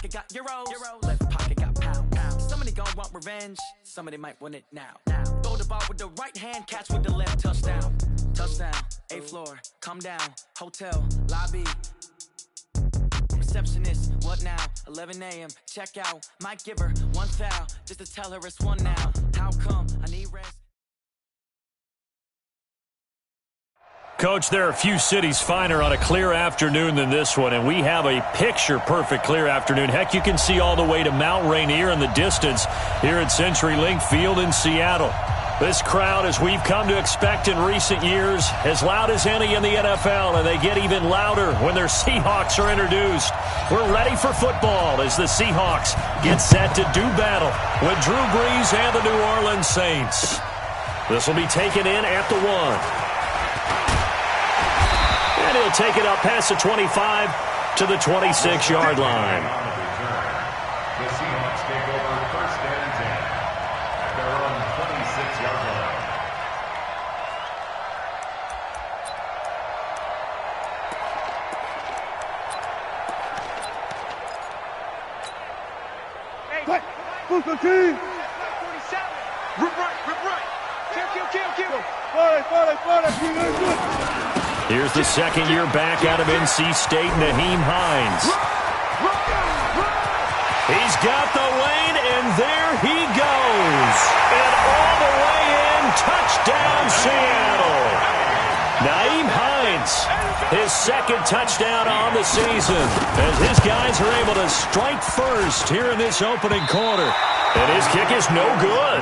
pocket got euros. Left pocket got pounds. Somebody gon' want revenge. Somebody might want it now. Throw the ball with the right hand, catch with the left. Touchdown. Touchdown. 8th floor. Come down. Hotel. Lobby. Receptionist. What now? 11 a.m. Check out. Might give her one foul just to tell her it's one now. How come? I need rest. Coach, there are a few cities finer on a clear afternoon than this one, and we have a picture-perfect clear afternoon. Heck, you can see all the way to Mount Rainier in the distance here at CenturyLink Field in Seattle. This crowd, as we've come to expect in recent years, as loud as any in the NFL, and they get even louder when their Seahawks are introduced. We're ready for football as the Seahawks get set to do battle with Drew Brees and the New Orleans Saints. This will be taken in at the 1. And he'll take it up past the 25 to the 26-yard line. The Seahawks take over 1st and 10 at their own 26-yard line. Hey, who's the team? 47. Rip right. Kill. Here's the second-year back out of NC State, Nyheim Hines. He's got the lane, and there he goes. And all the way in, touchdown Seattle. Nyheim Hines, his second touchdown on the season, as his guys are able to strike first here in this opening quarter. And his kick is no good.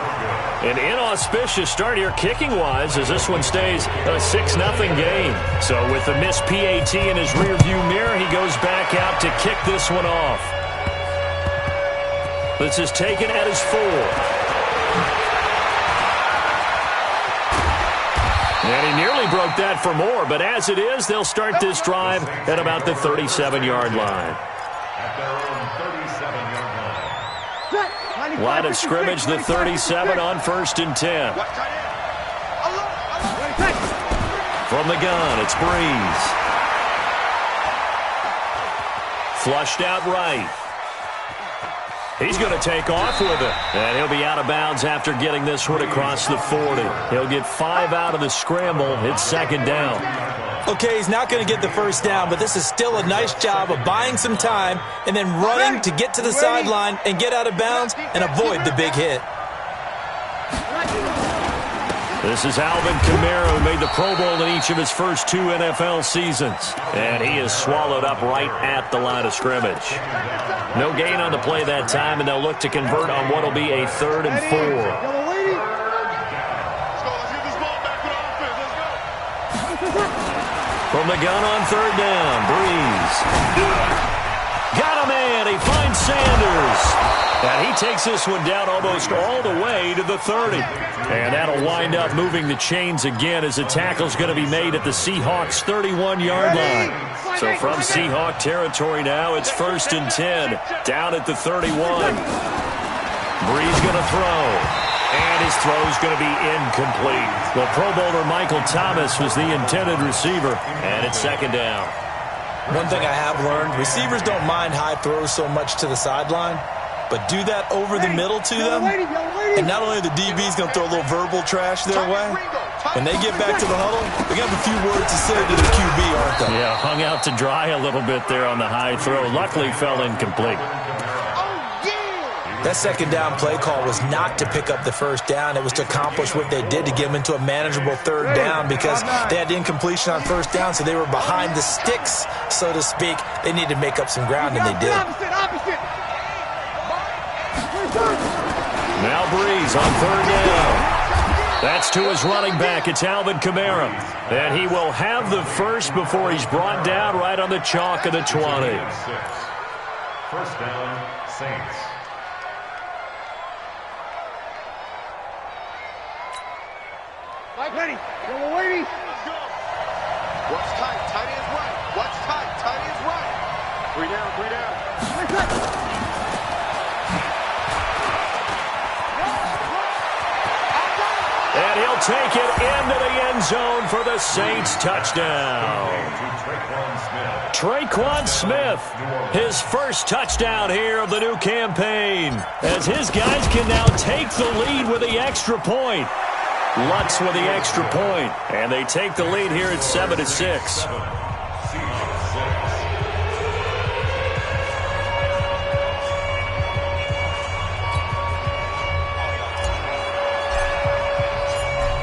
An inauspicious start here kicking-wise as this one stays a 6-0 game. So with the missed PAT in his rearview mirror, he goes back out to kick this one off. This is taken at his 4. And he nearly broke that for more, but as it is, they'll start this drive at about the 37-yard line. At their own 37-yard line. Line of scrimmage, the 37 on 1st and 10. From the gun, it's Brees. Flushed out right. He's going to take off with it. And he'll be out of bounds after getting this one across the 40. He'll get 5 out of the scramble. It's 2nd down. Okay, he's not going to get the first down, but this is still a nice job of buying some time and then running to get to the sideline and get out of bounds and avoid the big hit. This is Alvin Kamara, who made the Pro Bowl in each of his first 2 NFL seasons. And he is swallowed up right at the line of scrimmage. No gain on the play that time, and they'll look to convert on what will be a 3rd and 4. From the gun on 3rd down, Brees. Got a man, he finds Sanders. And he takes this one down almost all the way to the 30. And that'll wind up moving the chains again as the tackle's going to be made at the Seahawks' 31-yard line. So from Seahawk territory now, it's 1st and 10, down at the 31. Brees going to throw. And his throw is going to be incomplete. Well, Pro Bowler Michael Thomas was the intended receiver, and it's 2nd down. One thing I have learned, receivers don't mind high throws so much to the sideline, but do that over the middle to them, and not only the DB's going to throw a little verbal trash their way, when they get back to the huddle, they got a few words to say to the QB, aren't they? Yeah, hung out to dry a little bit there on the high throw. Luckily fell incomplete. That 2nd down play call was not to pick up the first down. It was to accomplish what they did to get them into a manageable 3rd down because they had the incompletion on 1st down, so they were behind the sticks, so to speak. They needed to make up some ground, and they did. Now Brees on 3rd down. That's to his running back. It's Alvin Kamara. And he will have the first before he's brought down right on the chalk of the 20. 1st down, Saints. Ready. Yellow lady. What's tight? Tight is right. What's tight? Tight is right. 3 down, 3 down. And he'll will take it into the end zone for the Saints touchdown. Traquan Smith, his first touchdown here of the new campaign, as his guys can now take the lead with the extra point. Lutz with the extra point, and they take the lead here at 7-6.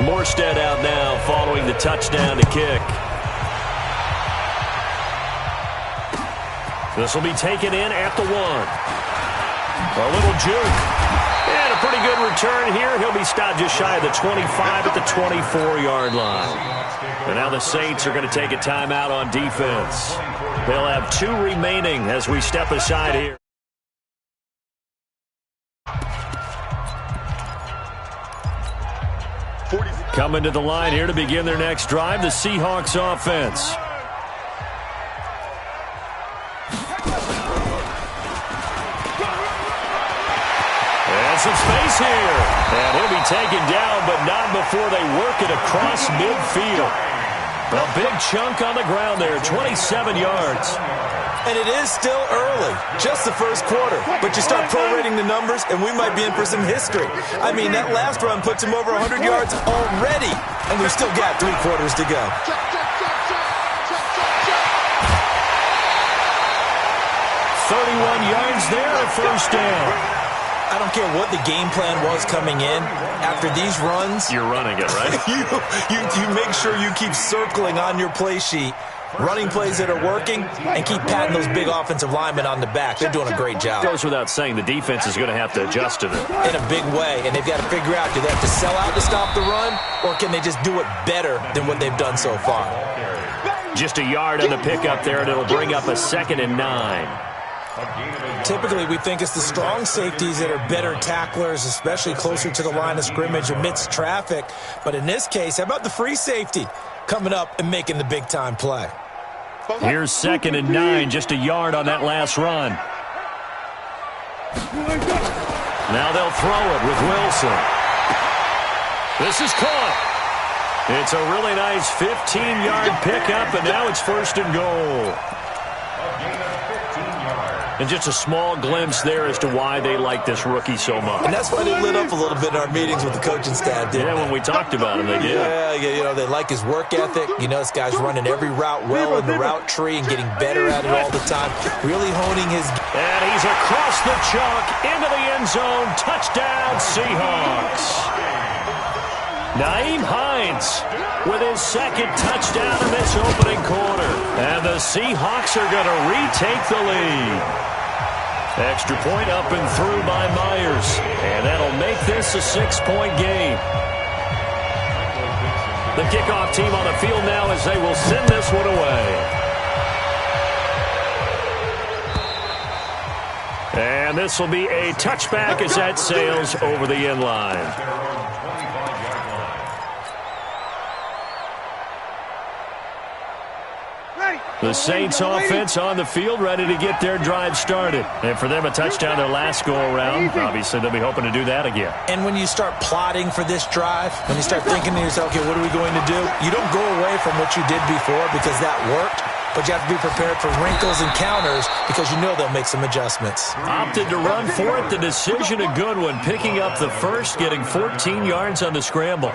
Morstead out now following the touchdown to kick. This will be taken in at the 1. A little juke. And a pretty good return here. He'll be stopped just shy of the 25 at the 24-yard line. And now the Saints are going to take a timeout on defense. They'll have 2 remaining as we step aside here. Coming to the line here to begin their next drive, the Seahawks offense. And some space here. And he'll be taken down, but not before they work it across midfield. A big chunk on the ground there, 27 yards. And it is still early, just the first quarter. But you start prorating the numbers, and we might be in for some history. I mean, that last run puts him over 100 yards already, and we've still got 3 quarters to go. 31 yards there, a first down. I don't care what the game plan was coming in. After these runs, you're running it, right? you make sure you keep circling on your play sheet, running plays that are working, and keep patting those big offensive linemen on the back. They're doing a great job. Goes without saying, the defense is going to have to adjust to it. In a big way, and they've got to figure out, do they have to sell out to stop the run, or can they just do it better than what they've done so far? Just a yard on the pickup there, and it'll bring up a 2nd and 9. Typically, we think it's the strong safeties that are better tacklers, especially closer to the line of scrimmage amidst traffic. But in this case, how about the free safety coming up and making the big-time play? Here's 2nd and 9, just a yard on that last run. Now they'll throw it with Wilson. This is caught. It's a really nice 15-yard pickup, and now it's 1st and goal. And just a small glimpse there as to why they like this rookie so much. And that's why they lit up a little bit in our meetings with the coaching staff, didn't they? When we talked about him, they did. Yeah, they like his work ethic. You know, this guy's running every route well in the route tree and getting better at it all the time. Really honing his... And he's across the chalk into the end zone. Touchdown, Seahawks. Nyheim Hines with his 2nd touchdown in this opening quarter. And the Seahawks are going to retake the lead. Extra point up and through by Myers. And that'll make this a 6-point game. The kickoff team on the field now as they will send this one away. And this will be a touchback as that sails over the end line. The Saints offense on the field, ready to get their drive started. And for them, a touchdown their last go-around. Obviously, they'll be hoping to do that again. And when you start plotting for this drive, when you start thinking to yourself, okay, what are we going to do? You don't go away from what you did before because that worked. But you have to be prepared for wrinkles and counters because you know they'll make some adjustments. Opted to run for it. The decision a good one. Picking up the first, getting 14 yards on the scramble.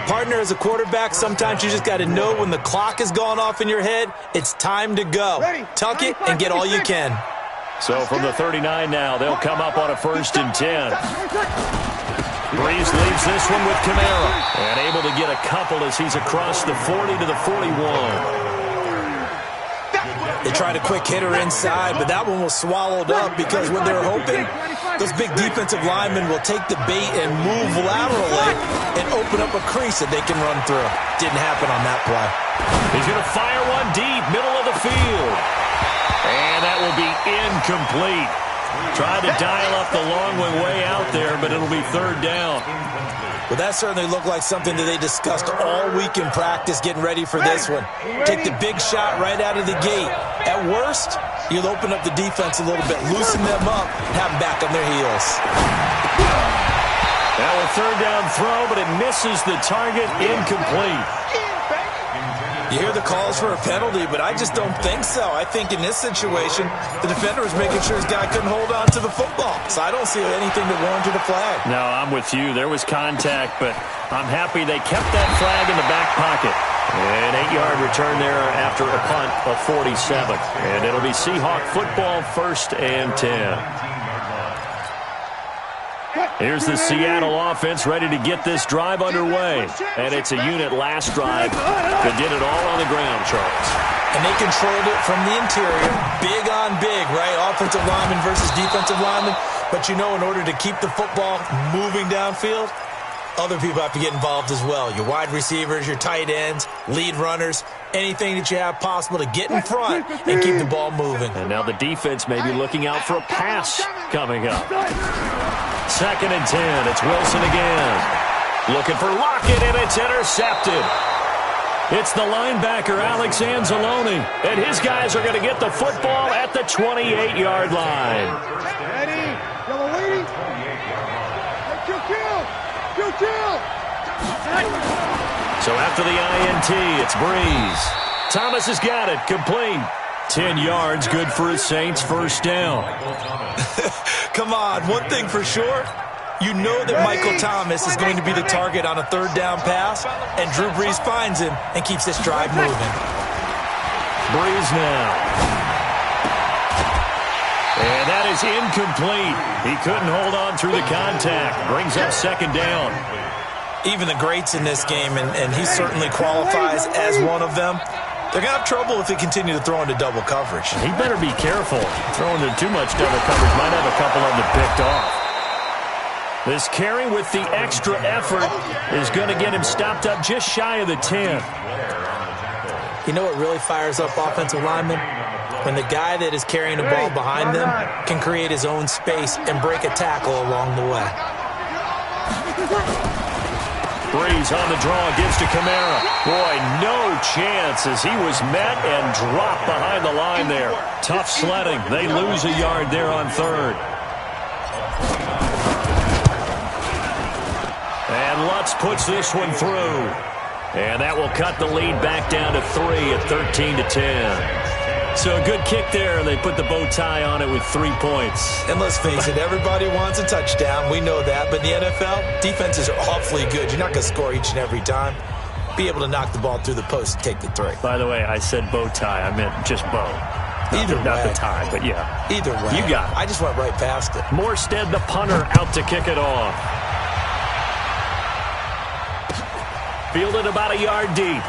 Partner, as a quarterback, sometimes you just got to know when the clock has gone off in your head, it's time to go. Tuck it and get all you can. So from the 39 now, they'll come up on a 1st and 10. Breeze leaves this one with Kamara. And able to get a couple as he's across the 40 to the 41. They tried a quick hitter inside, but that one was swallowed up because what they're hoping, those big defensive linemen will take the bait and move laterally and open up a crease that they can run through. Didn't happen on that play. He's going to fire one deep, middle of the field. And that will be incomplete. Tried to dial up the long one way out there, but it'll be 3rd down. Well, that certainly looked like something that they discussed all week in practice, getting ready for this one. Take the big shot right out of the gate. At worst, you'll open up the defense a little bit, loosen them up, have them back on their heels. Now a third down throw, but it misses the target, incomplete. You hear the calls for a penalty, but I just don't think so. I think in this situation, the defender was making sure his guy couldn't hold on to the football. So I don't see anything that warranted a flag. No, I'm with you. There was contact, but I'm happy they kept that flag in the back pocket. An 8-yard return there after a punt of 47. And it'll be Seahawk football, 1st and 10. Here's the Seattle offense ready to get this drive underway. And it's a unit last drive that did it all on the ground, Charles. And they controlled it from the interior. Big on big, right? Offensive lineman versus defensive lineman. But you know, in order to keep the football moving downfield, other people have to get involved as well. Your wide receivers, your tight ends, lead runners, anything that you have possible to get in front and keep the ball moving. And now the defense may be looking out for a pass coming up. 2nd and 10. It's Wilson again. Looking for Lockett, and it's intercepted. It's the linebacker, Alex Anzalone, and his guys are going to get the football at the 28-yard line. Ready? Yellow lady. Kill. So after the INT, it's Breeze. Thomas has got it, complete. 10 yards, good for his Saints, 1st down. Come on, one thing for sure. You know that Michael Thomas is going to be the target on a 3rd down pass, and Drew Brees finds him and keeps this drive moving. Breeze now. And that is incomplete. He couldn't hold on through the contact. Brings up 2nd down. Even the greats in this game, and he certainly qualifies as one of them, they're going to have trouble if they continue to throw into double coverage. He better be careful. Throwing into too much double coverage might have a couple of them picked off. This carry with the extra effort is going to get him stopped up just shy of the 10. You know what really fires up offensive linemen? When the guy that is carrying the ball behind them can create his own space and break a tackle along the way. Breeze on the draw, gives to Kamara. Boy, no chance as he was met and dropped behind the line there. Tough sledding. They lose a yard there on 3rd. And Lutz puts this one through. And that will cut the lead back down to 3 at 13-10. So a good kick there. They put the bow tie on it with 3 points. And let's face it, everybody wants a touchdown. We know that. But in the NFL, defenses are awfully good. You're not going to score each and every time. Be able to knock the ball through the post and take the 3. By the way, I said bow tie. I meant just bow. Not the tie, but yeah. Either way. You got it. I just went right past it. Morstead, the punter, out to kick it off. Fielded about a yard deep.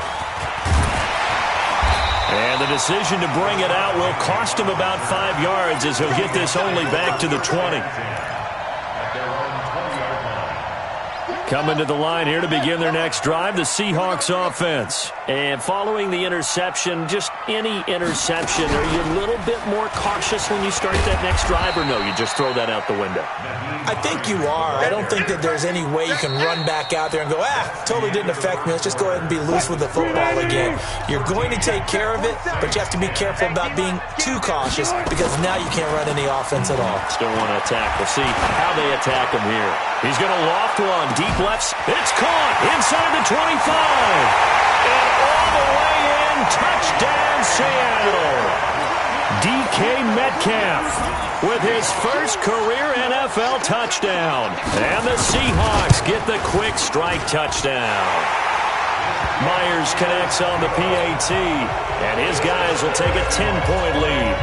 And the decision to bring it out will cost him about 5 yards as he'll get this only back to the 20. Coming to the line here to begin their next drive, the Seahawks offense. And following the interception, just any interception, are you a little bit more cautious when you start that next drive, or no, you just throw that out the window? I think you are. I don't think that there's any way you can run back out there and go, totally didn't affect me. Let's just go ahead and be loose with the football again. You're going to take care of it, but you have to be careful about being too cautious because now you can't run any offense at all. Still want to attack. We'll see how they attack him here. He's going to loft one. Deep left. It's caught inside the 25. And all the way in. Touchdown, Seattle. DK Metcalf with his first career NFL touchdown. And the Seahawks get the quick strike touchdown. Myers connects on the PAT, and his guys will take a 10-point lead.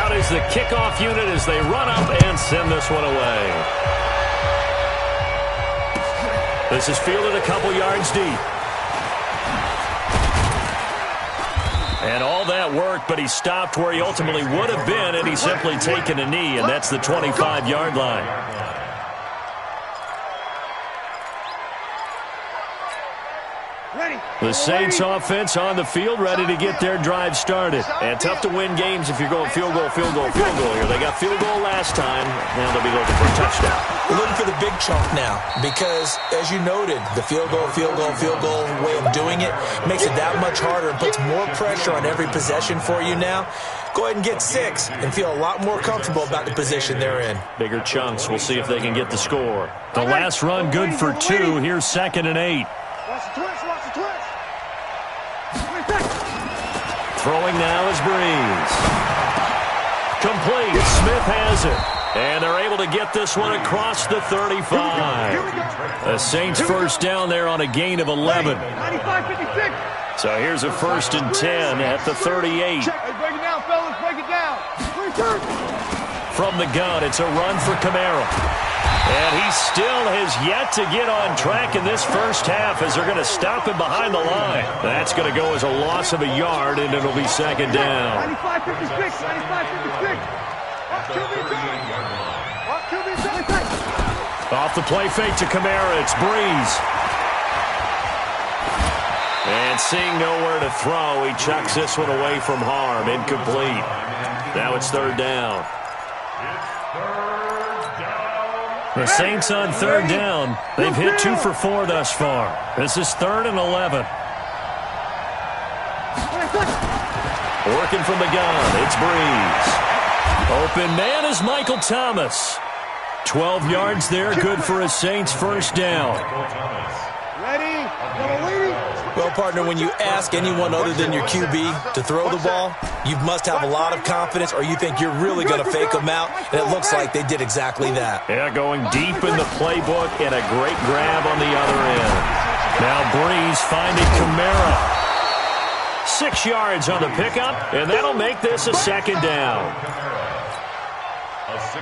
Out is the kickoff unit as they run up and send this one away. This is fielded a couple yards deep. And all that worked, but he stopped where he ultimately would have been, and he's simply taken a knee, and that's the 25-yard line. The Saints offense on the field, ready to get their drive started. And tough to win games if you're going field goal here. They got field goal last time. Now they'll be looking for a touchdown. We're looking for the big chunk now because, as you noted, the field goal way of doing it makes it that much harder and puts more pressure on every possession for you now. Go ahead and get 6 and feel a lot more comfortable about the position they're in. Bigger chunks. We'll see if they can get the score. The last run good for 2. Here's 2nd and 8. Throwing now is Breeze. Complete. Smith has it. And they're able to get this one across the 35. The Saints first down there on a gain of 11. So here's a 1st and 10 at the 38. Hey, break it down, fellas. Break it down. From the gun, it's a run for Kamara. And he still has yet to get on track in this first half as they're going to stop him behind the line. That's going to go as a loss of a yard, and it'll be 2nd down. 95-56, 95-56. Off the play fake to Kamara, it's Breeze. And seeing nowhere to throw, he chucks this one away from harm. Incomplete. Now it's 3rd down. The Saints on 3rd down. They've hit 2 for 4 thus far. This is 3rd and 11. Working from the gun, it's Breeze. Open man is Michael Thomas. 12 yards there, good for a Saints first down. Ready? Well, partner, when you ask anyone other than your QB to throw the ball, you must have a lot of confidence or you think you're really going to fake them out, and it looks like they did exactly that. Yeah, going deep in the playbook and a great grab on the other end. Now Breeze finding Kamara. 6 yards on the pickup, and that'll make this a 2nd down.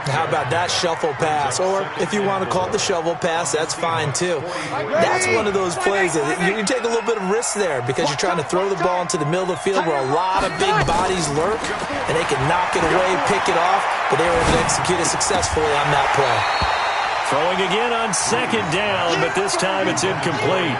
How about that shuffle pass? Or if you want to call it the shovel pass, that's fine too. That's one of those plays that you take a little bit of risk there because you're trying to throw the ball into the middle of the field where a lot of big bodies lurk, and they can knock it away, pick it off, but they were able to execute it successfully on that play. Throwing again on 2nd down, but this time it's incomplete.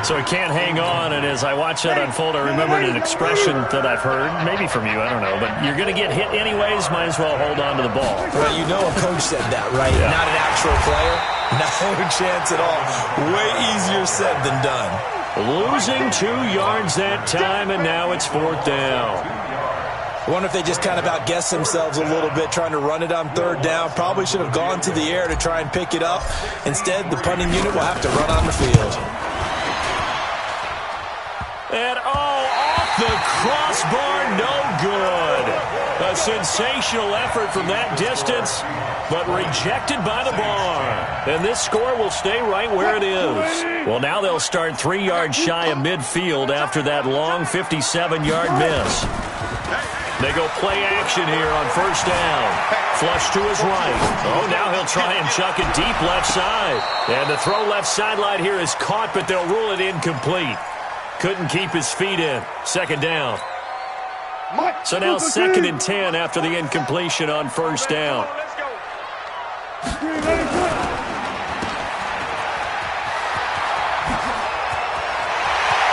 So he can't hang on, and as I watch that unfold, I remembered an expression that I've heard, maybe from you, I don't know, but you're going to get hit anyways, might as well hold on to the ball. Well, you know a coach said that, right? Yeah. Not an actual player. No chance at all. Way easier said than done. Losing 2 yards that time, and now it's 4th down. I wonder if they just kind of outguessed themselves a little bit trying to run it on 3rd down. Probably should have gone to the air to try and pick it up. Instead, the punting unit will have to run on the field. And, off the crossbar, no good. A sensational effort from that distance, but rejected by the bar. And this score will stay right where it is. Well, now they'll start 3 yards shy of midfield after that long 57-yard miss. They go play action here on 1st down. Flush to his right. Oh, now he'll try and chuck it deep left side. And the throw left sideline here is caught, but they'll rule it incomplete. Couldn't keep his feet in. 2nd down. So now 2nd and 10 after the incompletion on 1st down.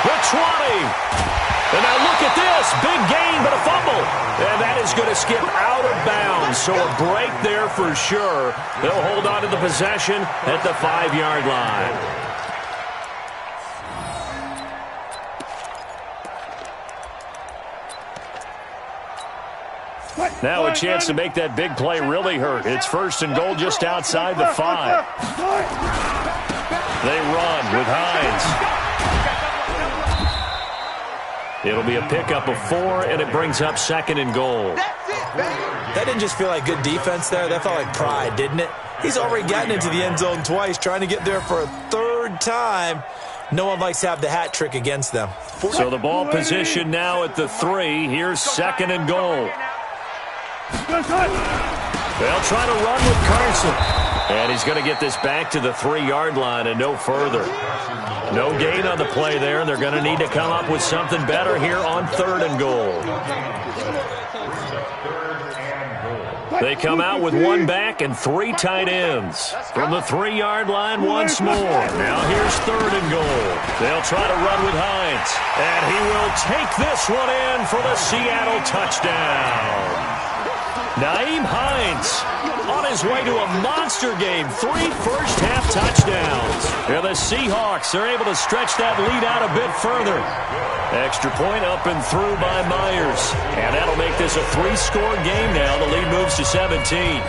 The 20. And now look at this. Big gain, but a fumble. And that is going to skip out of bounds. So a break there for sure. They'll hold on to the possession at the 5-yard line. Now a chance to make that big play really hurt. It's 1st and goal just outside the 5. They run with Hines. It'll be a pickup of 4, and it brings up 2nd and goal. That didn't just feel like good defense there. That felt like pride, didn't it? He's already gotten into the end zone twice, trying to get there for a 3rd time. No one likes to have the hat trick against them. So the ball position now at the 3. Here's 2nd and goal. They'll try to run with Carson. And he's going to get this back to the 3-yard line and no further. No gain on the play there. They're going to need to come up with something better here on 3rd and goal. They come out with one back and 3 tight ends. From the 3-yard line once more. Now here's 3rd and goal. They'll try to run with Hines. And he will take this one in for the Seattle touchdown. Nyheim Hines on his way to a monster game. 3 first-half touchdowns. And the Seahawks are able to stretch that lead out a bit further. Extra point up and through by Myers. And that'll make this a 3-score game now. The lead moves to 17.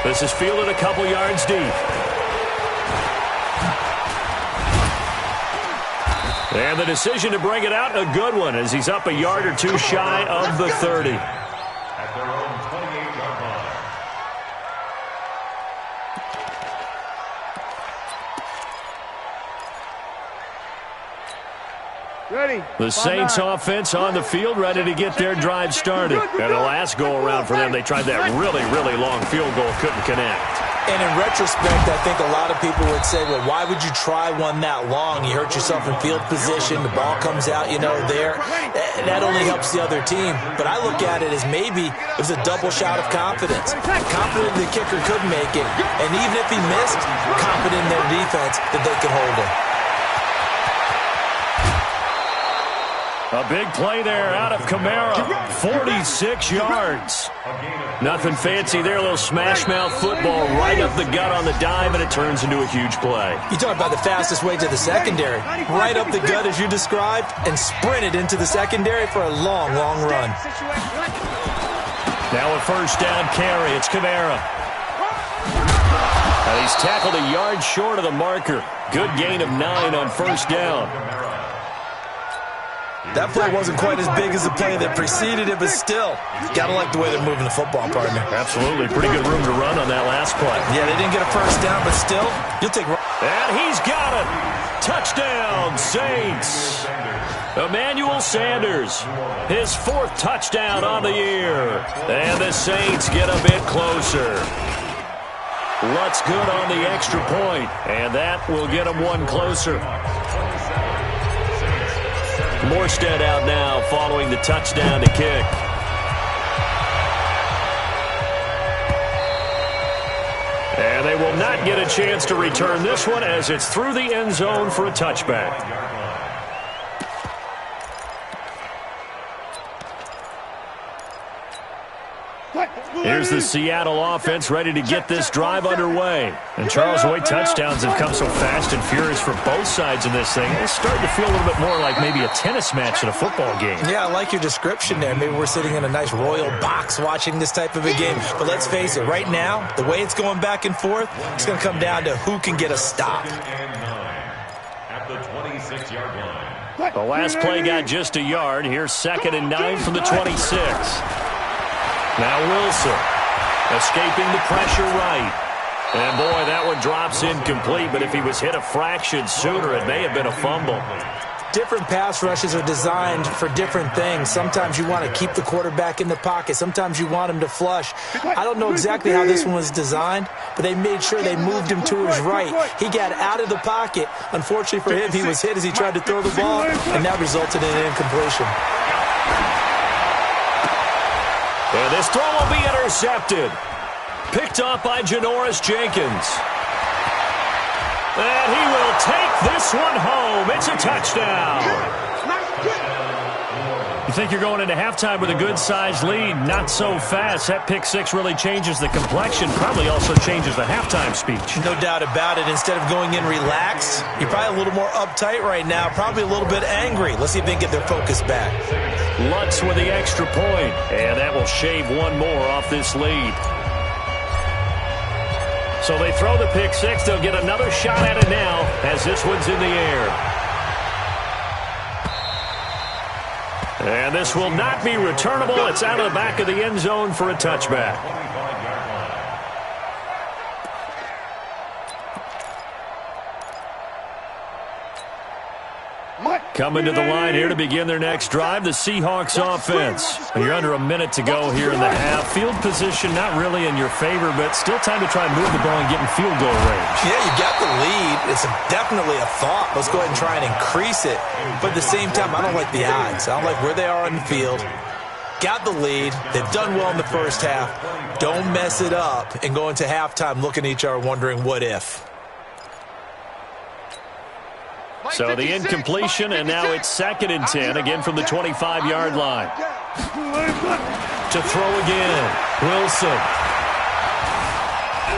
This is fielded a couple yards deep. And the decision to bring it out, a good one, as he's up a yard or 2 shy of the 30. At their own 28-yard line. Ready. The Saints offense on the field, ready to get their drive started. And the last go-around for them, they tried that really, really long field goal, couldn't connect. And in retrospect, I think a lot of people would say, well, why would you try one that long? You hurt yourself in field position. The ball comes out, there. That only helps the other team. But I look at it as maybe it was a double shot of confidence. Confident the kicker could make it. And even if he missed, confident in their defense that they could hold him. A big play there out of Kamara. 46 yards. Nothing fancy there. A little smash-mouth football right up the gut on the dive, and it turns into a huge play. You talk about the fastest way to the secondary. Right up the gut, as you described, and sprinted into the secondary for a long, long run. Now a first down carry. It's Kamara. And he's tackled a yard short of the marker. Good gain of 9 on first down. That play wasn't quite as big as the play that preceded it, but still, got to like the way they're moving the football, partner. Absolutely. Pretty good room to run on that last play. Yeah, they didn't get a first down, but still, you'll take... And he's got it. Touchdown, Saints. Emmanuel Sanders, his 4th touchdown on the year. And the Saints get a bit closer. Lutz good on the extra point, and that will get them one closer. Morstead out now following the touchdown to kick. And they will not get a chance to return this one as it's through the end zone for a touchback. Here's the Seattle offense ready to get this drive underway. And Charles, the way touchdowns have come so fast and furious for both sides in this thing, it's starting to feel a little bit more like maybe a tennis match in a football game. Yeah, I like your description there. Maybe we're sitting in a nice royal box watching this type of a game. But let's face it, right now, the way it's going back and forth, it's going to come down to who can get a stop. At the 26-yard line. The last play got just a yard. Here's 2nd and 9 from the 26. Now Wilson escaping the pressure right. And, boy, that one drops incomplete. But if he was hit a fraction sooner, it may have been a fumble. Different pass rushes are designed for different things. Sometimes you want to keep the quarterback in the pocket. Sometimes you want him to flush. I don't know exactly how this one was designed, but they made sure they moved him to his right. He got out of the pocket. Unfortunately for him, he was hit as he tried to throw the ball, and that resulted in an incompletion. And this throw will be intercepted. Picked off by Janoris Jenkins. And he will take this one home. It's a touchdown. You think you're going into halftime with a good-sized lead. Not so fast. That pick six really changes the complexion. Probably also changes the halftime speech. No doubt about it. Instead of going in relaxed, you're probably a little more uptight right now. Probably a little bit angry. Let's see if they can get their focus back. Lutz with the extra point. And that will shave one more off this lead. So they throw the pick six. They'll get another shot at it now as this one's in the air. And this will not be returnable. It's out of the back of the end zone for a touchback. Mike. Coming to the line here to begin their next drive, the Seahawks offense. You're under a minute to go here in the half. Field position not really in your favor, but still time to try and move the ball and get in field goal range. Yeah, you got the lead. It's definitely a thought. Let's go ahead and try and increase it. But at the same time, I don't like the odds. I don't like where they are on the field. Got the lead. They've done well in the first half. Don't mess it up and go into halftime looking at each other wondering what if. So the incompletion, and now it's 2nd and 10, again from the 25-yard line. To throw again, Wilson.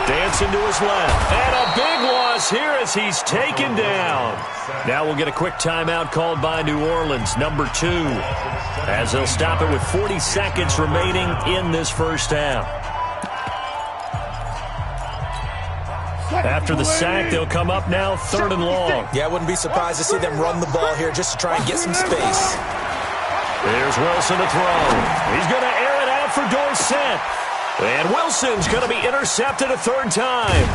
Dancing to his left. And a big loss here as he's taken down. Now we'll get a quick timeout called by New Orleans, number 2, as they'll stop it with 40 seconds remaining in this first half. After the sack, they'll come up now 3rd and long. Yeah, I wouldn't be surprised to see them run the ball here just to try and get some space. There's Wilson to throw. He's going to air it out for Dorsett. And Wilson's going to be intercepted a 3rd time.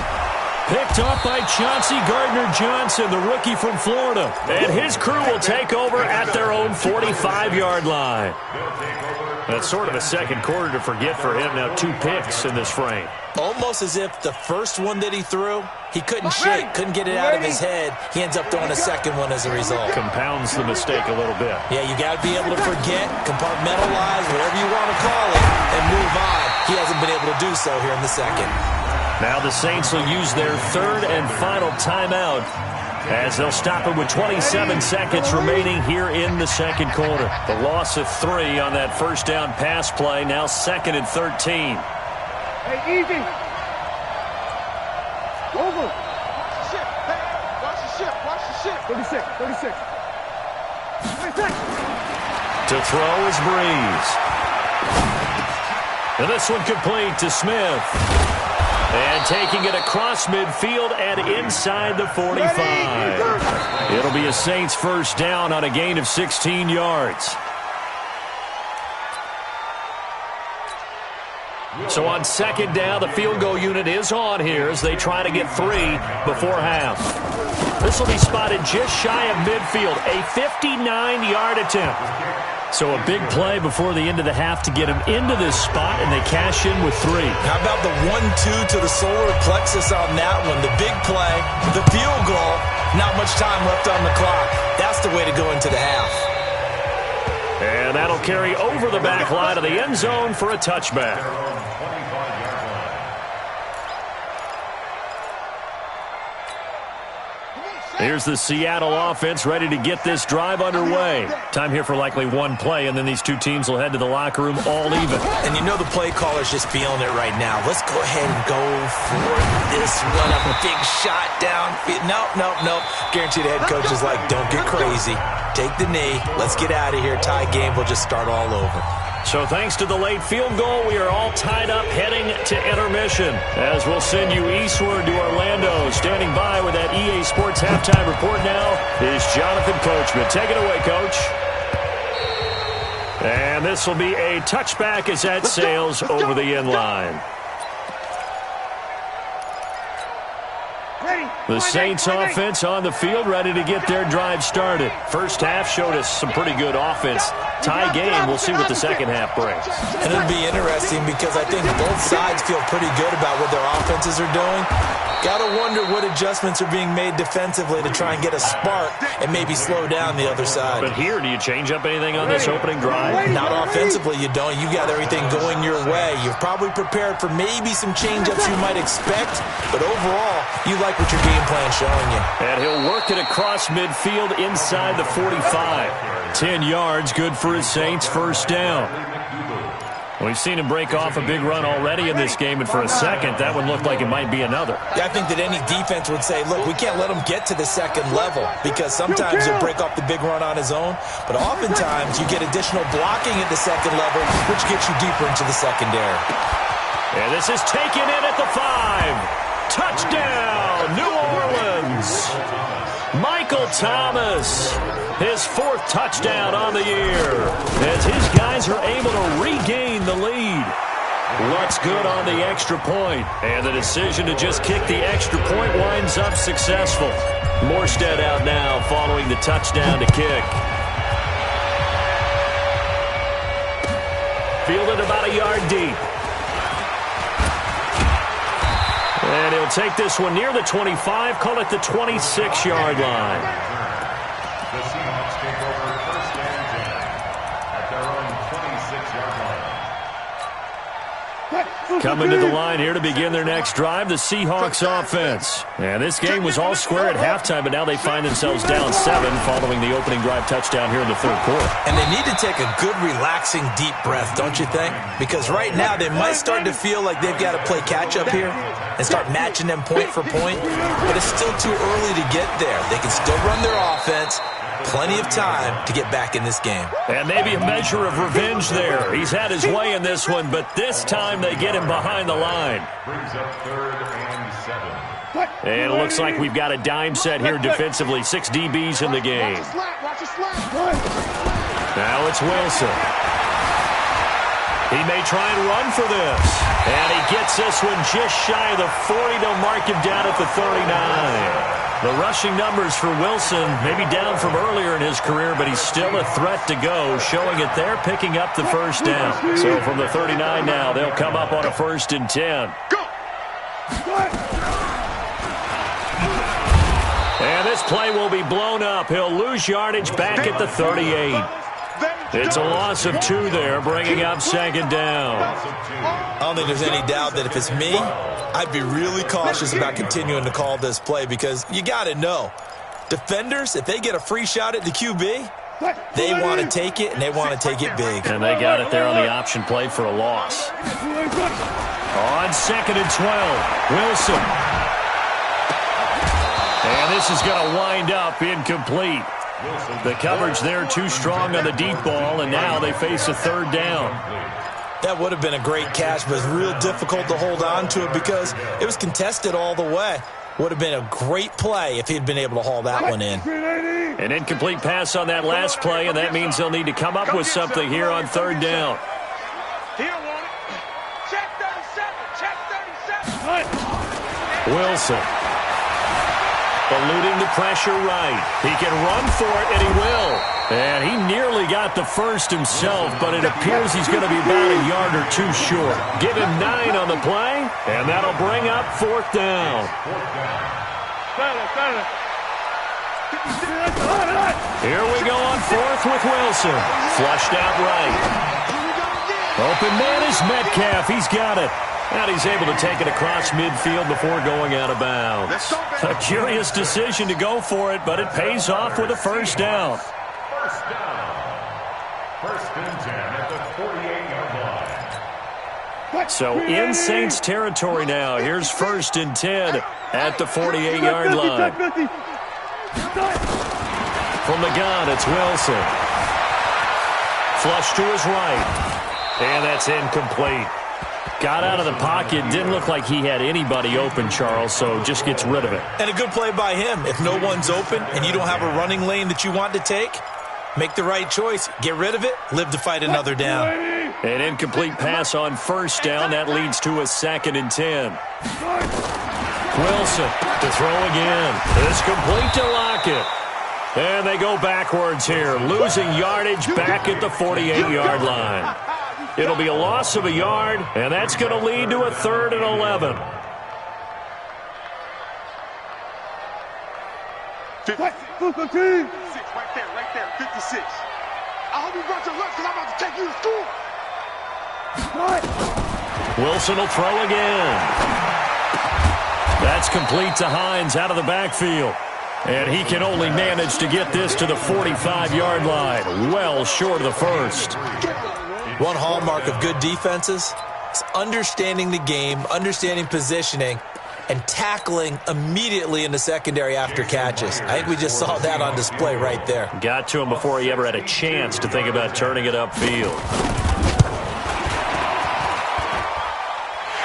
Picked off by Chauncey Gardner-Johnson, the rookie from Florida. And his crew will take over at their own 45-yard line. That's sort of a second quarter to forget for him. Now 2 picks in this frame. Almost as if the first one that he threw, he couldn't shake, couldn't get it out of his head. He ends up throwing a second one as a result. Compounds the mistake a little bit. Yeah, you got to be able to forget, compartmentalize, whatever you want to call it, and move on. He hasn't been able to do so here in the second. Now the Saints will use their 3rd and final timeout as they'll stop it with 27 seconds remaining here in the second quarter. The loss of 3 on that first down pass play, now 2nd and 13. Hey, easy. Over. Watch the ship. Watch the ship. 36. 36. 36. To throw is Breeze. And this one complete to Smith. And taking it across midfield and inside the 45. It'll be a Saints first down on a gain of 16 yards. So on 2nd down, the field goal unit is on here as they try to get 3 before half. This will be spotted just shy of midfield, a 59-yard attempt. So a big play before the end of the half to get him into this spot, and they cash in with 3. How about the 1-2 to the solar plexus on that one? The big play, the field goal, not much time left on the clock. That's the way to go into the half. And that'll carry over the back line of the end zone for a touchback. Here's the Seattle offense ready to get this drive underway. Time here for likely 1 play, and then these 2 teams will head to the locker room all even. And you know the play caller's just feeling it right now. Let's go ahead and go for this one. A big shot down. Nope. Guarantee the head coach is like, don't get crazy. Take the knee. Let's get out of here. Tie game. We'll just start all over. So thanks to the late field goal, we are all tied up heading to intermission. As we'll send you eastward to Orlando. Standing by with that EA Sports halftime report now is Jonathan Coachman. Take it away, Coach. And this will be a touchback as that sails over the end line. The Saints offense on the field ready to get their drive started. First half showed us some pretty good offense. Tie game, we'll see what the second half brings. And it'll be interesting because I think both sides feel pretty good about what their offenses are doing. Got to wonder what adjustments are being made defensively to try and get a spark and maybe slow down the other side. But here, do you change up anything on this opening drive? Not offensively, you don't. You got everything going your way. You've probably prepared for maybe some change-ups you might expect, but overall, you like what your game plan showing you. And he'll work it across midfield inside the 45. 10 yards, good for his Saints first down. We've seen him break off a big run already in this game, and for a second, that one looked like it might be another. Yeah, I think that any defense would say, look, we can't let him get to the second level because sometimes he'll break off the big run on his own, but oftentimes you get additional blocking at the second level, which gets you deeper into the secondary. And this is taken in at the 5. Touchdown, New Orleans. Michael Thomas, his 4th touchdown on the year, as his guys are able to regain the lead. What's good on the extra point? And the decision to just kick the extra point winds up successful. Morstead out now following the touchdown to kick. Fielded about a yard deep. And he'll take this one near the 25, call it the 26-yard line. The Seahawks take over first and 10 at their own 26-yard line. Coming to the line here to begin their next drive, the Seahawks offense. And this game was all square at halftime, but now they find themselves down 7 following the opening drive touchdown here in the third quarter. And they need to take a good, relaxing, deep breath, don't you think? Because right now they might start to feel like they've got to play catch-up here and start matching them point for point, but it's still too early to get there. They can still run their offense. Plenty of time to get back in this game. And maybe a measure of revenge there. He's had his way in this one, but this time they get him behind the line. Brings up third and 7. And it looks like we've got a dime set here defensively. 6 DBs in the game. Now it's Wilson. He may try and run for this. And he gets this one just shy of the 40. They'll mark him down at the 39. The rushing numbers for Wilson maybe down from earlier in his career, but he's still a threat to go, showing it there, picking up the first down. So from the 39 now, they'll come up on a 1st and 10. And this play will be blown up. He'll lose yardage back at the 38. It's a loss of 2 there, bringing up 2nd down. I don't think there's any doubt that if it's me, I'd be really cautious about continuing to call this play because you got to know, defenders, if they get a free shot at the QB, they want to take it, and they want to take it big. And they got it there on the option play for a loss. On 2nd and 12, Wilson. And this is going to wind up incomplete. The coverage there too strong on the deep ball, and now they face a 3rd down. That would have been a great catch, but it's real difficult to hold on to it because it was contested all the way. Would have been a great play if he had been able to haul that one in. An incomplete pass on that last play, and that means they'll need to come up with something here on 3rd down. Wilson. Eluding the pressure right. He can run for it, and he will. And he nearly got the first himself, but it appears he's going to be about a yard or 2 short. Give him 9 on the play, and that'll bring up 4th down. Here we go on 4th with Wilson. Flushed out right. Open man is Metcalf. He's got it. And he's able to take it across midfield before going out of bounds. A curious decision to go for it, but it pays off with a 1st down. First down. 1st and 10 at the 48-yard line. So in Saints territory now. Here's 1st and 10 at the 48-yard line. From the gun, it's Wilson. Flush to his right. And that's incomplete. Got out of the pocket. Didn't look like he had anybody open, Charles, so just gets rid of it. And a good play by him. If no one's open and you don't have a running lane that you want to take, make the right choice. Get rid of it. Live to fight another down. An incomplete pass on 1st down. That leads to a 2nd and 10. Wilson to throw again. It's complete to Lockett. And they go backwards here, losing yardage back at the 48-yard line. It'll be a loss of a yard, and that's going to lead to a 3rd and 11. 56, right there, 56. I hope you brought your lunch because I'm about to take you to school. Wilson will throw again. That's complete to Hines out of the backfield. And he can only manage to get this to the 45-yard line, well short of the 1st. One hallmark of good defenses is understanding the game, understanding positioning, and tackling immediately in the secondary after catches. I think we just saw that on display right there. Got to him before he ever had a chance to think about turning it upfield.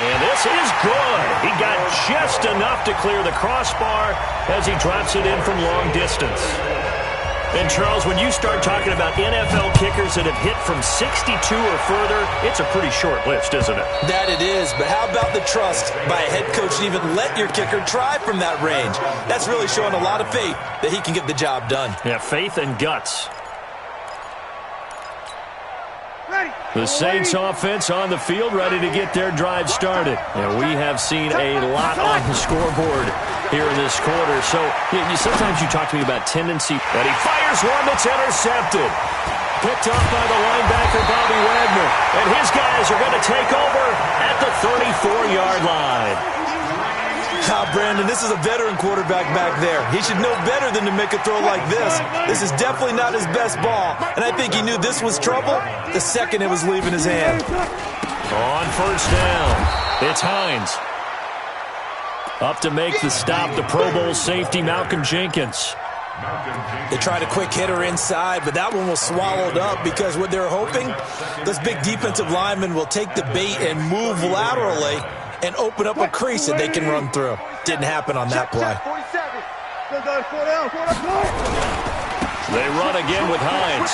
And this is good. He got just enough to clear the crossbar as he drops it in from long distance. And, Charles, when you start talking about NFL kickers that have hit from 62 or further, it's a pretty short list, isn't it? That it is, but how about the trust by a head coach to even let your kicker try from that range? That's really showing a lot of faith that he can get the job done. Yeah, faith and guts. The Saints offense on the field, ready to get their drive started. And we have seen a lot on the scoreboard here in this quarter. So sometimes you talk to me about tendency. And he fires one that's intercepted. Picked up by the linebacker, Bobby Wagner. And his guys are going to take over at the 34-yard line. Brandon, this is a veteran quarterback back there. He should know better than to make a throw like this. This is definitely not his best ball, and I think he knew this was trouble the second it was leaving his hand. On first down, it's Hines. Up to make the stop, the Pro Bowl safety, Malcolm Jenkins. They tried a quick hitter inside, but that one was swallowed up because what they're hoping, those big defensive linemen will take the bait and move laterally and open up a crease that they can run through. Didn't happen on that play. They run again with Hines.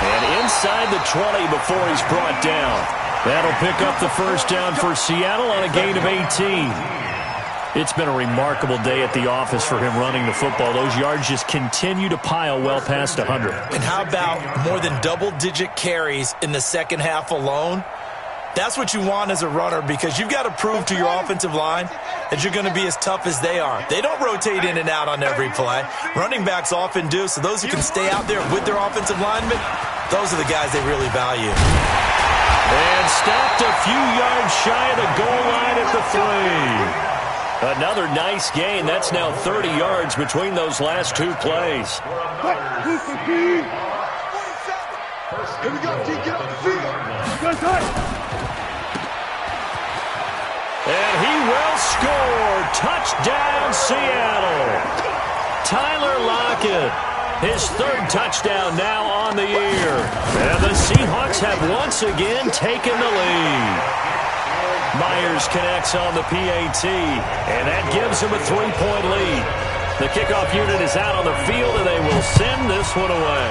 And inside the 20 before he's brought down. That'll pick up the first down for Seattle on a gain of 18. It's been a remarkable day at the office for him running the football. Those yards just continue to pile well past 100. And how about more than double-digit carries in the second half alone? That's what you want as a runner because you've got to prove to your offensive line that you're going to be as tough as they are. They don't rotate in and out on every play. Running backs often do, so those who can stay out there with their offensive linemen, those are the guys they really value. And stopped a few yards shy of the goal line at the 3. Another nice gain. That's now 30 yards between those last two plays. Here we go, T. Get off the field. And he will score. Touchdown, Seattle. Tyler Lockett, his third touchdown now on the year. And the Seahawks have once again taken the lead. Myers connects on the PAT, and that gives him a 3-point lead. The kickoff unit is out on the field, and they will send this one away.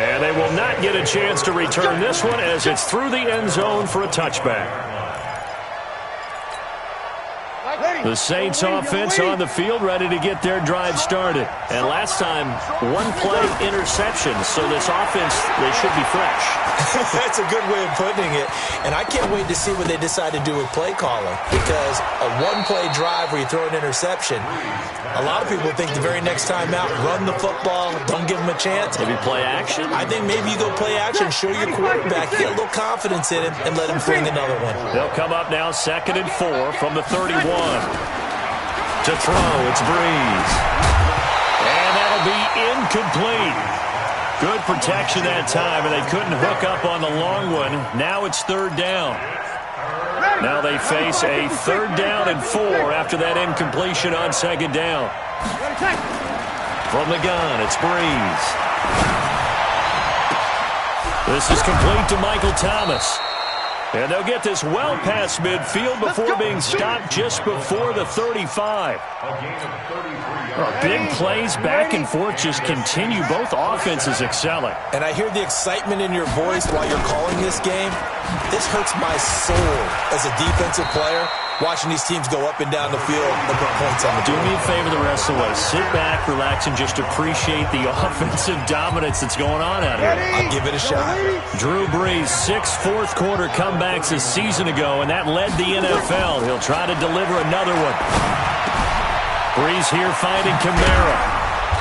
And they will not get a chance to return this one as it's through the end zone for a touchback. The Saints offense on the field ready to get their drive started. And last time, one play interception. So this offense, they should be fresh. That's a good way of putting it. And I can't wait to see what they decide to do with play calling. Because a one-play drive where you throw an interception, a lot of people think the very next time out, run the football, don't give them a chance. Maybe play action? I think maybe you go play action, show your quarterback, get a little confidence in him, and let him fling another one. They'll come up now 2nd and 4 from the 31. To throw, it's Breeze. And that'll be incomplete. Good protection that time, and they couldn't hook up on the long one. Now it's 3rd down. Now they face a 3rd down and 4 after that incompletion on 2nd down. From the gun, it's Breeze. This is complete to Michael Thomas. And they'll get this well past midfield before being stopped just before the 35. Big plays back and forth just continue. Both offenses excelling. And I hear the excitement in your voice while you're calling this game. This hurts my soul as a defensive player, watching these teams go up and down the field and put points on the board. Do me a favor the rest of the way. Sit back, relax, and just appreciate the offensive dominance that's going on out here. I'll give it a shot. Drew Brees, 6 fourth-quarter comebacks a season ago, and that led the NFL. He'll try to deliver another one. Brees here finding Kamara.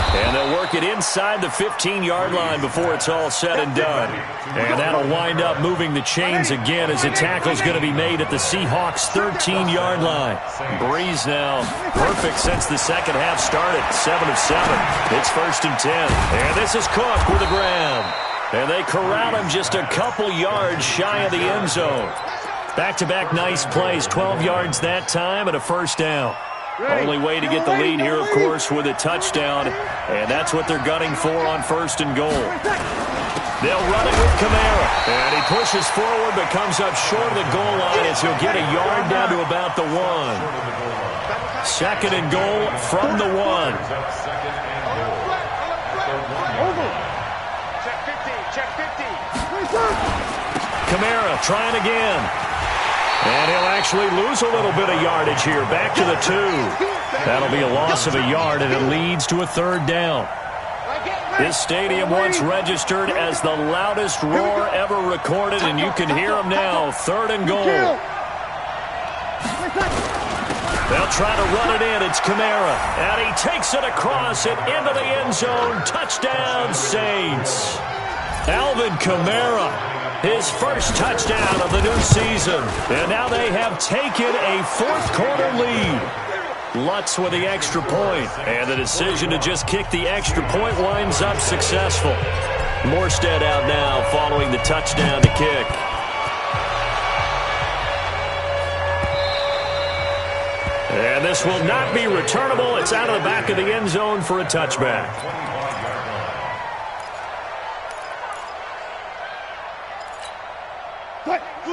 And they'll work it inside the 15-yard line before it's all said and done. And that'll wind up moving the chains again as the tackle's going to be made at the Seahawks' 13-yard line. Breeze now perfect since the second half started. 7 of 7. It's 1st and 10. And this is Cook with the grab. And they corral him just a couple yards shy of the end zone. Back-to-back nice plays. 12 yards that time and a 1st down. Only way to get the lead here, of course, with a touchdown. And that's what they're gunning for on 1st and goal. They'll run it with Kamara. And he pushes forward but comes up short of the goal line as he'll get a yard down to about the 1. Second and goal from the 1. Check 15, check 15. Kamara trying again. And he'll actually lose a little bit of yardage here. Back to the 2. That'll be a loss of a yard, and it leads to a third down. This stadium once registered as the loudest roar ever recorded, and you can hear them now. Third and goal. They'll try to run it in. It's Kamara. And he takes it across and into the end zone. Touchdown, Saints. Alvin Kamara, his first touchdown of the new season. And now they have taken a fourth-quarter lead. Lutz with the extra point, and the decision to just kick the extra point winds up successful. Morstead out now following the touchdown to kick. And this will not be returnable. It's out of the back of the end zone for a touchback.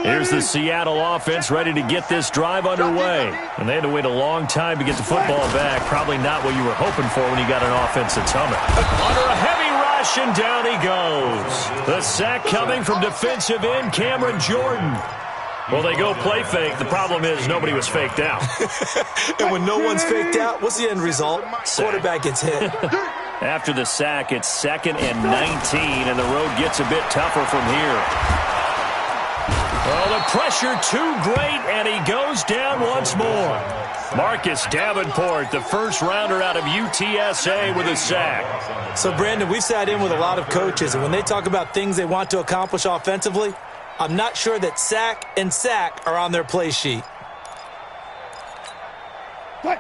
Here's the Seattle offense ready to get this drive underway. And they had to wait a long time to get the football back. Probably not what you were hoping for when you got an offense that's humming. Under a heavy rush, and down he goes. The sack coming from defensive end Cameron Jordan. Well, they go play fake. The problem is nobody was faked out. And when no one's faked out, what's the end result? Quarterback gets hit. After the sack, it's 2nd and 19, and the road gets a bit tougher from here. Oh, the pressure too great, and he goes down once more. Marcus Davenport, the first rounder out of UTSA with a sack. So, Brandon, we've sat in with a lot of coaches, and when they talk about things they want to accomplish offensively, I'm not sure that sack and sack are on their play sheet.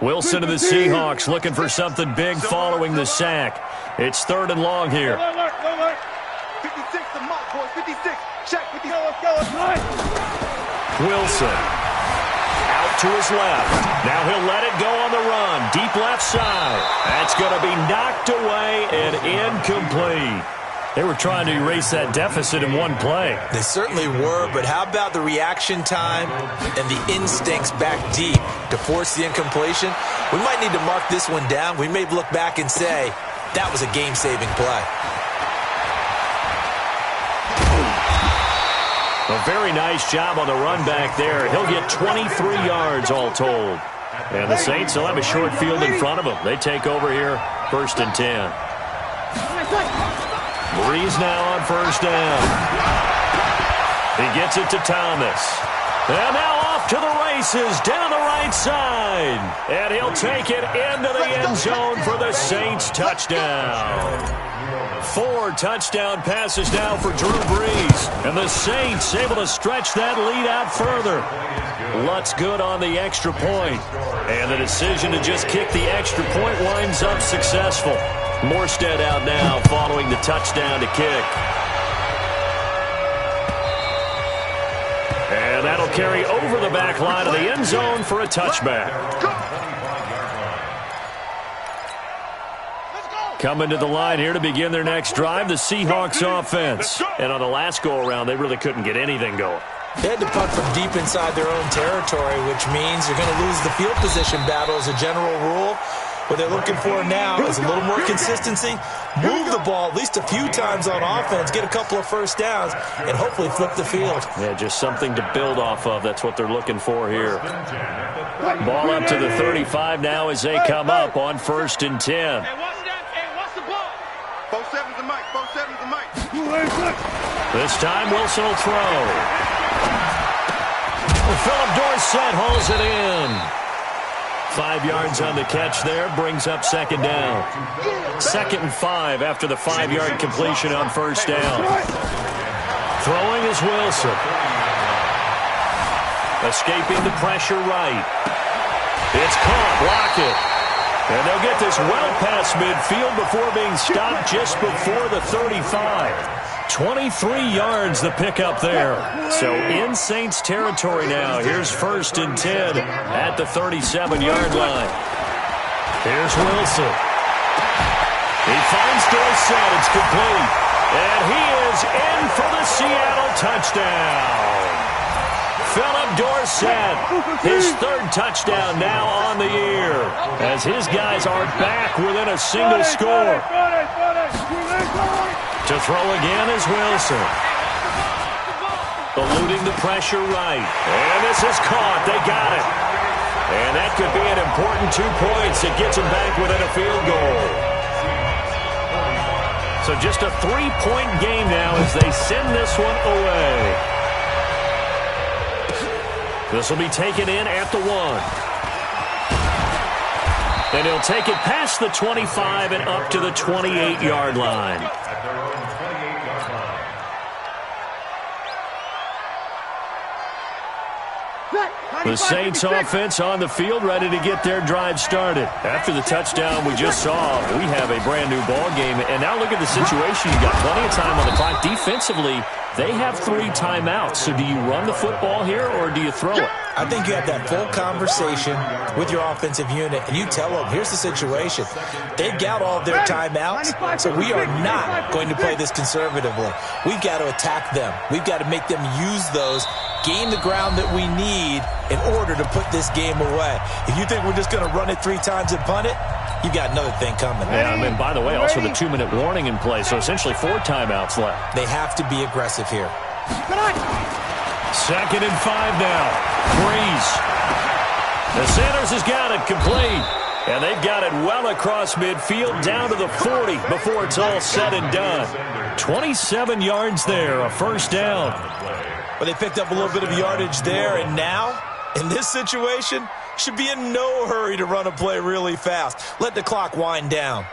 Wilson of the Seahawks looking for something big following the sack. It's 3rd and long here. 56, the mark, boys, 56. Check, 56. Wilson out to his left. Now he'll let it go on the run. Deep left side. That's going to be knocked away and incomplete. They were trying to erase that deficit in one play. They certainly were, but how about the reaction time and the instincts back deep to force the incompletion? We might need to mark this one down. We may look back and say, that was a game-saving play. A very nice job on the run back there. He'll get 23 yards all told. And the Saints will have a short field in front of them. They take over here, 1st and 10. Breeze now on 1st down. He gets it to Thomas. And now off to the races down the right side. And he'll take it into the end zone for the Saints touchdown. 4 touchdown passes now for Drew Brees. And the Saints able to stretch that lead out further. Lutz good on the extra point. And the decision to just kick the extra point winds up successful. Morstead out now following the touchdown to kick. And that'll carry over the back line of the end zone for a touchback. Coming to the line here to begin their next drive, the Seahawks offense. And on the last go-around, they really couldn't get anything going. They had to punt from deep inside their own territory, which means you're going to lose the field position battle as a general rule. What they're looking for now is a little more consistency, move the ball at least a few times on offense, get a couple of first downs, and hopefully flip the field. Yeah, just something to build off of. That's what they're looking for here. Ball up to the 35 now as they come up on 1st and 10. Hey, watch the ball. 4-7's the mic, 4-7's the mic. This time Wilson will throw. Philip Dorsett hauls it in. 5 yards on the catch there, brings up 2nd down. 2nd and 5 after the 5-yard completion on 1st down. Throwing is Wilson. Escaping the pressure right. It's caught, block it. And they'll get this well past midfield before being stopped just before the 35. 23 yards the pickup there. So in Saints territory now. Here's 1st and 10 at the 37-yard line. Here's Wilson. He finds Dorsett. It's complete. And he is in for the Seattle touchdown. Philip Dorsett, his third touchdown now on the year, as his guys are back within a single score. To throw again is Wilson. Eluding the pressure right. And this is caught. They got it. And that could be an important 2 points. It gets them back within a field goal. So just a 3-point game now as they send this one away. This will be taken in at the 1. And he'll take it past the 25 and up to the 28-yard line. The Saints offense on the field, ready to get their drive started. After the touchdown we just saw, we have a brand new ball game. And now look at the situation. You've got plenty of time on the clock. Defensively, they have 3 timeouts. So do you run the football here or do you throw it? I think you have that full conversation with your offensive unit, and you tell them, here's the situation. They've got all of their timeouts, so we are not going to play this conservatively. We've got to attack them. We've got to make them use those, gain the ground that we need in order to put this game away. If you think we're just going to run it 3 times and punt it, you've got another thing coming. Yeah, I mean, by the way, also the 2-minute warning in play, so essentially 4 timeouts left. They have to be aggressive here. 2nd and 5 now. Breeze. The Sanders has got it complete. And they've got it well across midfield down to the 40 before it's all said and done. 27 yards there, a first down. Well, they picked up a little bit of yardage there, and now, in this situation, should be in no hurry to run a play really fast. Let the clock wind down.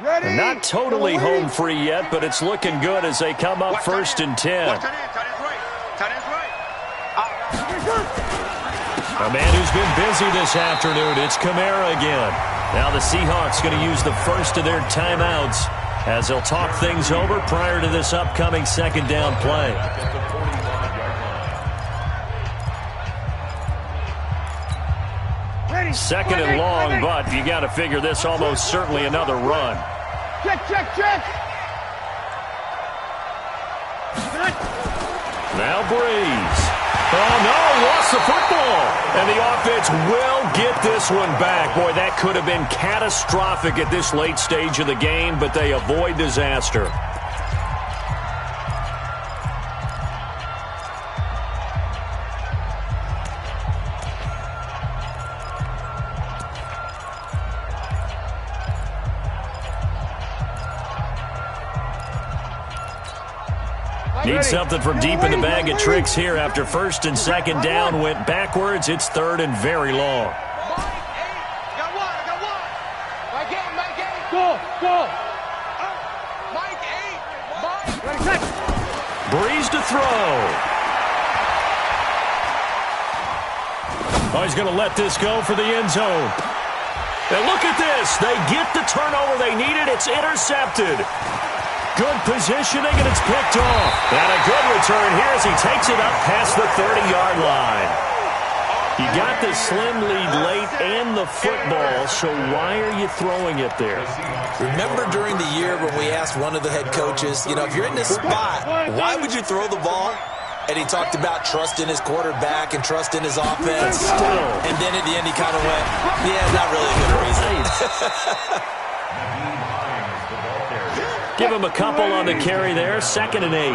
They're not totally home free yet, but it's looking good as they come up 1st and 10. A man who's been busy this afternoon, it's Kamara again. Now the Seahawks going to use the first of their timeouts as they'll talk things over prior to this upcoming 2nd down play. Second and long, but you got to figure this almost certainly another run. Check. Now Breeze. Oh, no, lost the football. And the offense will get this one back. Boy, that could have been catastrophic at this late stage of the game, but they avoid disaster. Need something from deep in the bag of tricks here after 1st and 2nd down went backwards. It's 3rd and very long. Got one. Mike 8. Go. Mike 8. Breeze to throw. Oh, he's going to let this go for the end zone. And look at this. They get the turnover they needed. It's intercepted. Good positioning, and it's picked off. And a good return here as he takes it up past the 30-yard line. You got the slim lead late and the football, so why are you throwing it there? Remember during the year when we asked one of the head coaches, if you're in this spot, why would you throw the ball? And he talked about trust in his quarterback and trust in his offense. And then at the end he kind of went, yeah, not really a good reason. Give him a couple on the carry there. 2nd and 8.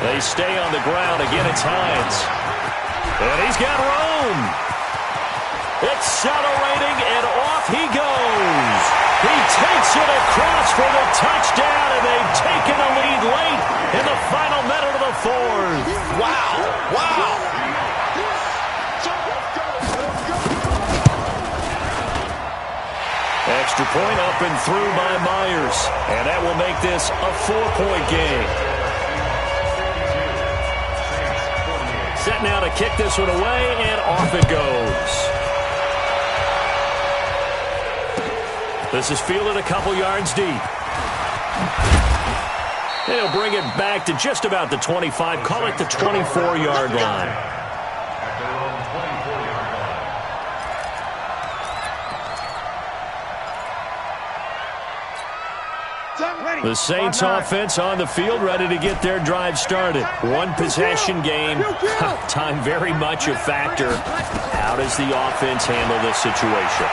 They stay on the ground. Again, it's Hines. And he's got room. Accelerating, and off he goes. He takes it across for the touchdown, and they've taken a lead late in the final minute of the 4th. Wow. Extra point up and through by Myers. And that will make this a 4-point game. Set now to kick this one away, and off it goes. This is fielded a couple yards deep. And he'll bring it back to just about the 25, call it the 24-yard line. At their own 24-yard line. The Saints offense on the field, ready to get their drive started. One possession game. Time very much a factor. How does the offense handle this situation?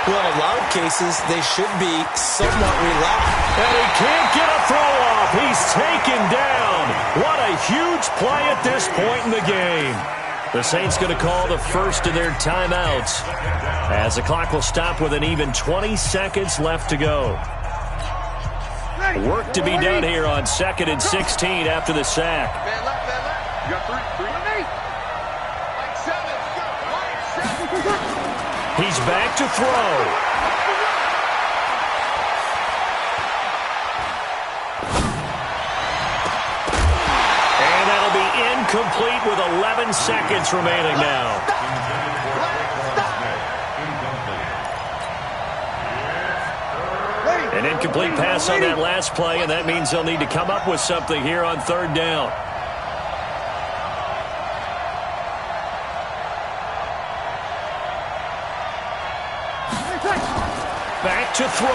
Well, in a lot of cases, they should be somewhat relaxed. And he can't get a throw off. He's taken down. What a huge play at this point in the game. The Saints going to call the first of their timeouts as the clock will stop with an even 20 seconds left to go. Work to be done here on 2nd and 16 after the sack. Man left, man left. You got three. He's back to throw. And that'll be incomplete with 11 seconds remaining now. An incomplete pass on that last play, and that means they'll need to come up with something here on 3rd down. Back to throw.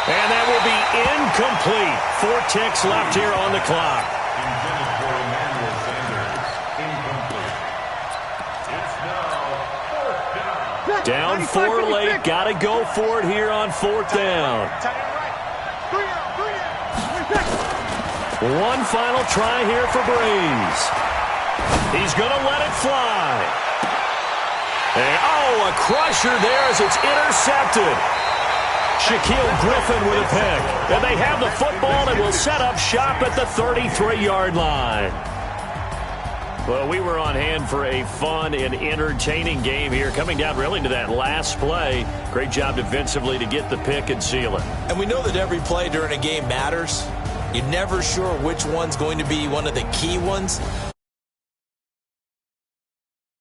And that will be incomplete. 4 ticks left here on the clock. Intended for Emmanuel Sanders. Incomplete. It's now 4th down. Down 4 late. Got to go for it here on 4th down. One final try here for Breeze. He's going to let it fly. And, oh, a crusher there as it's intercepted. Shaquille Griffin with a pick. And they have the football and will set up shop at the 33-yard line. Well, we were on hand for a fun and entertaining game here, coming down really to that last play. Great job defensively to get the pick and seal it. And we know that every play during a game matters. You're never sure which one's going to be one of the key ones.